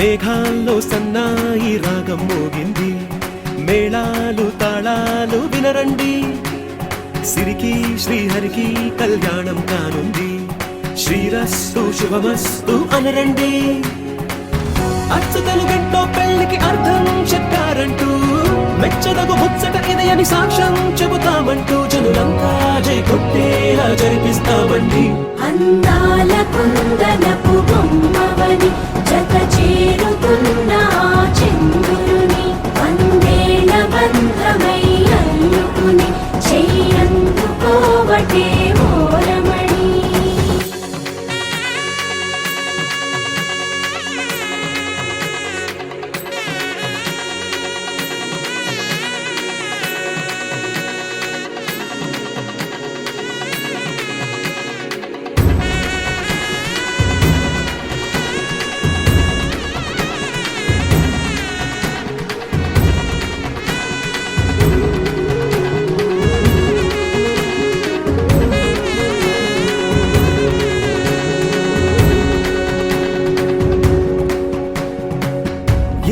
మేఘాల్లో సన్నాయి రాగం మోగింది, మేళాలు తాళాలు వినరండి, సిరికి శ్రీహరికి కళ్యాణం కానుంది, శ్రీరస్తు శుభమస్తు అనరండి. అచ్చతలు గంటో పెళ్లికి అర్థం చెప్పారంటూ, మెచ్చదగు ముచ్చట ఇది అని సాక్ష్యం చెబుతామంటూ, జనులంతా జై కొట్టేలా జరిపిస్తామండి. అందాల కుందనపు బొమ్మవని జత చేరుతున్న చంద్రుని, వందేళ్ల బంధమై అల్లుకుని చెయ్యందుకోవటే ఓరమణి.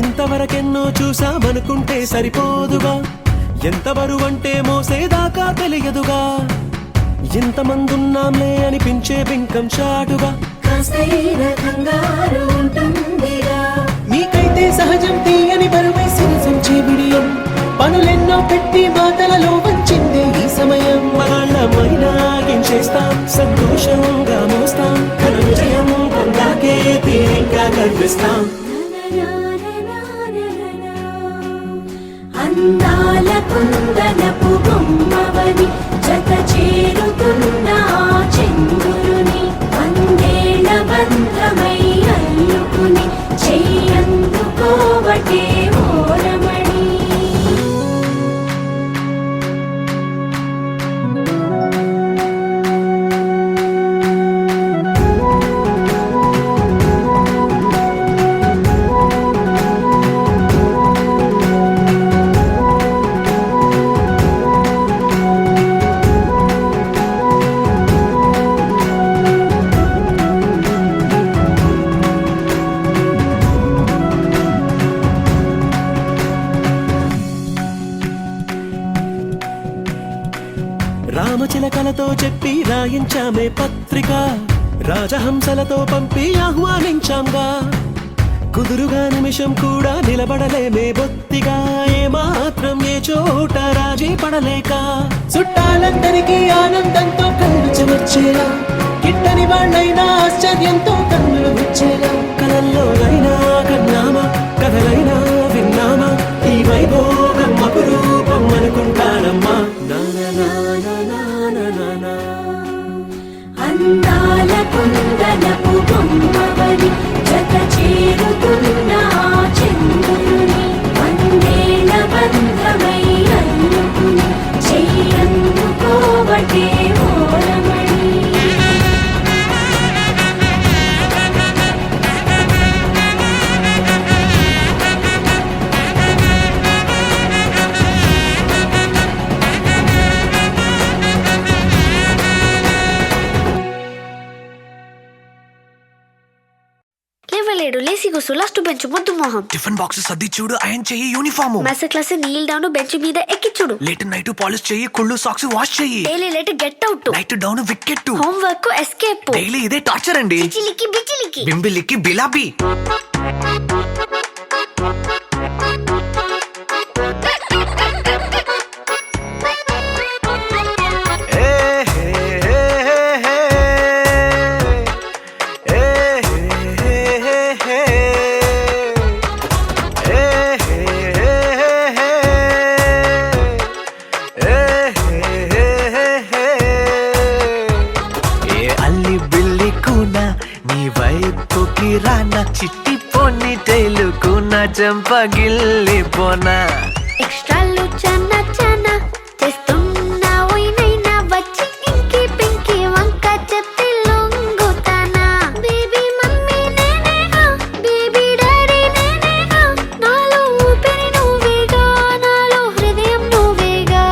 ఇంతవరకెన్నో చూసామనుకుంటే సరిపోదుగా, ఎంత బరువంటే మోసేదాకా తెలియదుగా, ఇంతమందున్నాంలే అనిపించే బింకం చాటుగా, కాస్తైన కంగారు ఉంటుందిగా. మీకైతే సహజం తీయని బరువై సిరిసంచే బిడియం, పనులెన్నో పెట్టి మాటలలో వంచిందే ఈ సమయం. మగాళ్ళమైనా ఏం చేస్తాం, సంతోషంగా మోస్తాం, ఘన విజయం పొందాకే తీరిగ్గా కనిపిస్తాం. అందాల కుందనపు బొమ్మవని జత చేరుతున్న చంద్రుని, వందేళ్ల బంధమై అల్లుకుని చెయ్యందుకోవటే ఓరమణి. రామచిలకలతో చెప్పి రాయించామే పత్రిక, రాజహంసలతో పంపి ఆహ్వానించాంగా, కుదురుగా నిమిషం కూడా నిలబడలేమే బొత్తిగా, ఏ మాత్రం ఏ చోట రాజీ పడలేక, చుట్టాలందరికీ ఆనందంతో కళ్ళు చెమర్చేలా, గిట్టని వాళ్ళైనా ఆశ్చర్యంతో కన్నులు వచ్చేలా, కలల్లోనైనా కన్నామా కథలైనా విన్నామా, ఈ వైభోగం అపురూపం అనుకుంటానమ్మా. అందాల కుందనపు బొమ్మవని జత చేరుతున్న చంద్రుని, వందేళ్ల బంధమై అల్లుకుని చెయ్యందుకోవటే ఓరమణి. లేవలేడు, లేసి కూసు, లాస్ట్ బెంచ్ ముద్దు మొహం, టిఫిన్ బాక్స్ సర్ది చూడు, ఆయన చెయ్యి uniform, master class Neel down bench మీద ఎక్కిచ్చుడు, లేట్ నైట్ పాలిష్ చెయ్యి, కుళ్ళు సాక్స్ వాష్ చెయ్యి, daily late get out, night down wicket, homework escape, daily ఇదే టార్చర్ అండి, చిలికి బిచిలికి బింబిలికి బిలాబీ. చిట్టి పొన్ని టైలుకున్న చెంపగిల్లి పోనా, ఎక్స్ట్రాలు చనా చనా చేస్తున్నా ఓయినైనా, వచ్చి ఇంకి పింకి వంక చెప్పి లొంగుతానా, బేబీ మమ్మీ నేనేగా, బేబీ డాడీ నేనేగా, నాలో ఊపిరి నువ్వేగా, నాలో హృదయం నువ్వేగా.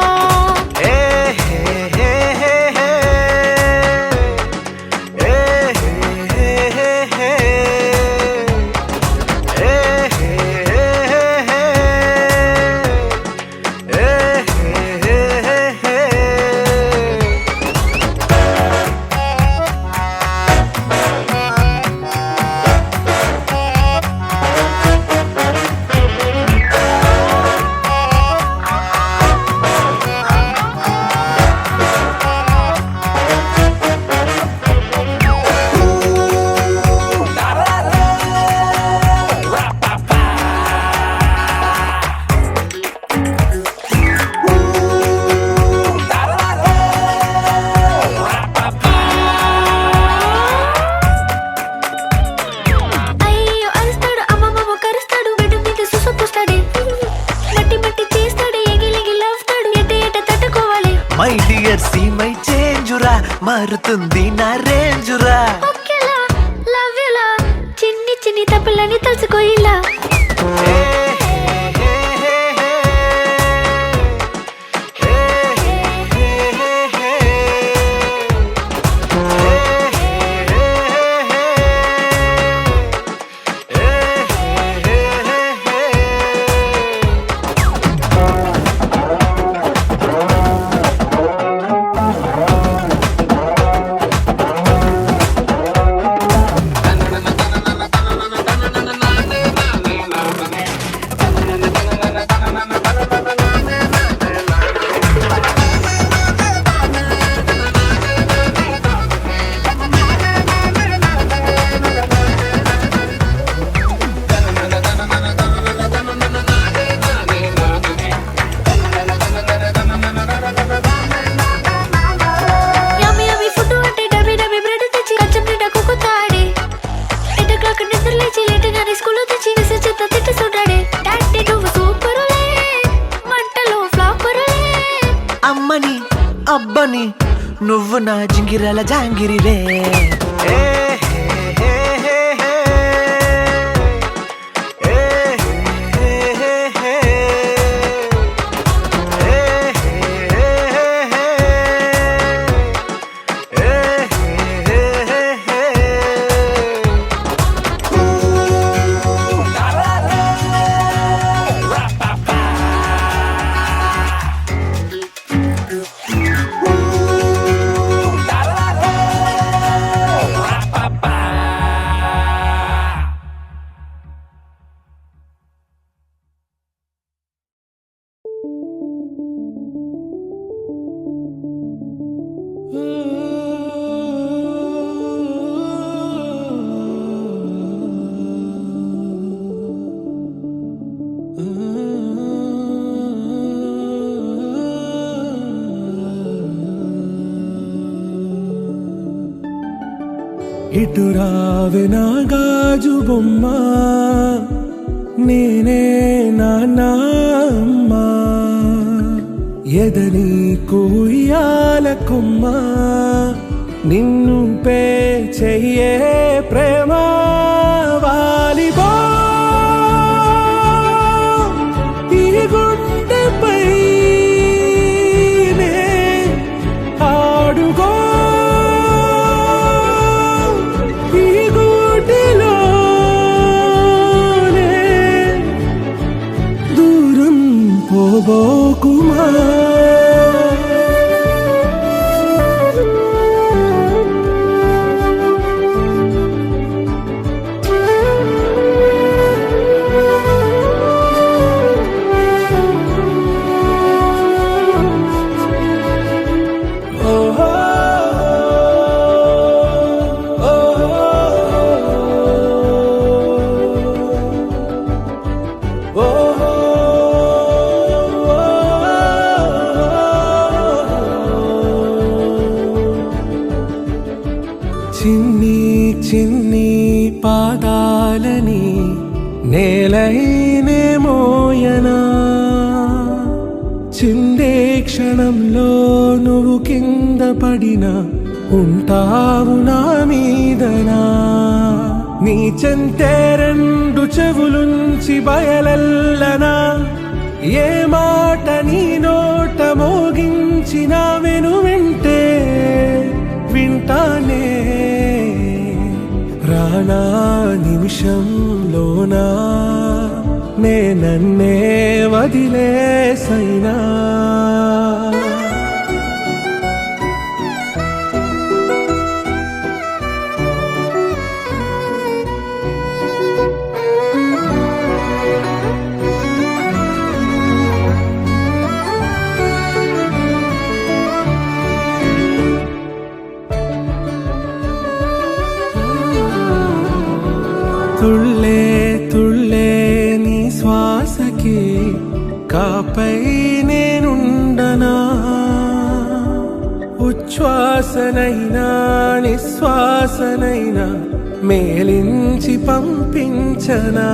మారుతుంది నా రేంజురా. ఓకేలా లవ్ యులా చిన్ని చిన్ని తప్పులని తెలుసుకోయిలా. యమ్మీ యమ్మీ ఫుడ్ అంటే డబ్బి డబ్బి బ్రెడ్ తెచ్చి కచ్చం నిండా కుక్కుతాడే. 8 o'clock నిద్ర లేచి లేటుగానే స్కూల్లో తెచ్చి విసి చేత తిట్టి చూడాడే. డాడీ నువ్వు సూపరులే మంటలో ఫ్లాపరులే. అమ్మని అబ్బని నువ్వు నా జింగిరల జాంగిరివే. ఇటు రావే నా గాజు బొమ్మ నేనే నాన్నమ్మ ఎదని కూయాల కొమ్మ నిన్ను పే చెయ్యే ప్రేమ వాలిబో ఈ గుండెపై ఆడుగో పోబోకుమా చిన్ని చిన్ని పాదాలని నేలైనే మోయనా చిందే క్షణంలో నువ్వు కింద పడినా ఉంటావు నా మీదనా నీ చెంతే రెండు చెవులుంచి బయలెల్లనా ఏ మాట నీ నోట మోగించిన వెను వింటే వింటానే రానా నిమిషంలోనా నే నన్నే వదిలేసైనా తుళ్ళే తుళ్ళే నీ శ్వాసకి కాపై నేనుండనా ఉచ్ఛ్వాసనైనా నిశ్వాసనైనా మేలించి పంపించనా